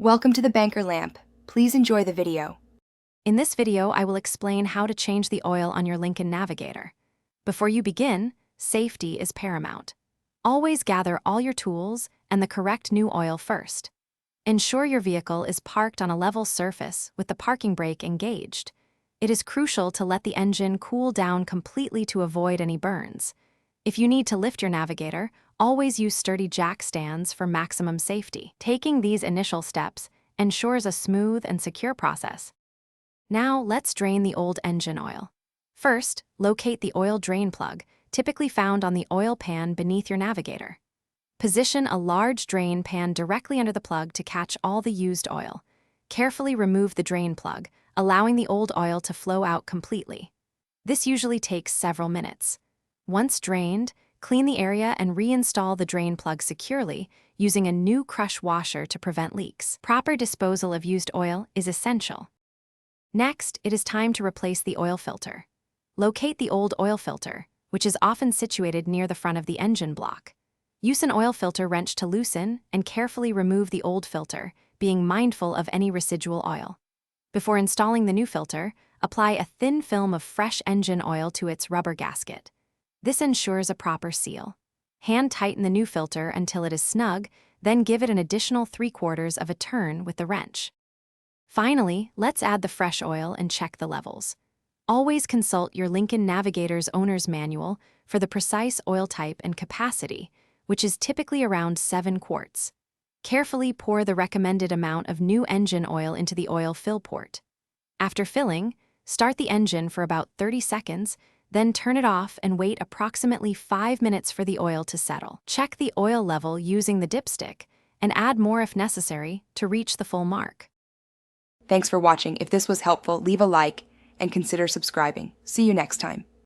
Welcome to the Banker Lamp. Please enjoy the video. In this video, I will explain how to change the oil on your Lincoln Navigator. Before you begin, safety is paramount. Always gather all your tools and the correct new oil first. Ensure your vehicle is parked on a level surface with the parking brake engaged. It is crucial to let the engine cool down completely to avoid any burns. If you need to lift your Navigator, always use sturdy jack stands for maximum safety. Taking these initial steps ensures a smooth and secure process. Now, let's drain the old engine oil. First, locate the oil drain plug, typically found on the oil pan beneath your Navigator. Position a large drain pan directly under the plug to catch all the used oil. Carefully remove the drain plug, allowing the old oil to flow out completely. This usually takes several minutes. Once drained, clean the area and reinstall the drain plug securely using a new crush washer to prevent leaks. Proper disposal of used oil is essential. Next, it is time to replace the oil filter. Locate the old oil filter, which is often situated near the front of the engine block. Use an oil filter wrench to loosen and carefully remove the old filter, being mindful of any residual oil. Before installing the new filter, apply a thin film of fresh engine oil to its rubber gasket. This ensures a proper seal. Hand tighten the new filter until it is snug, then give it an additional 3/4 of a turn with the wrench. Finally, let's add the fresh oil and check the levels. Always consult your Lincoln Navigator's owner's manual for the precise oil type and capacity, which is typically around 7 quarts. Carefully pour the recommended amount of new engine oil into the oil fill port. After filling, start the engine for about 30 seconds, then turn it off and wait approximately 5 minutes for the oil to settle. Check the oil level using the dipstick and add more if necessary to reach the full mark. Thanks for watching. If this was helpful, leave a like and consider subscribing. See you next time.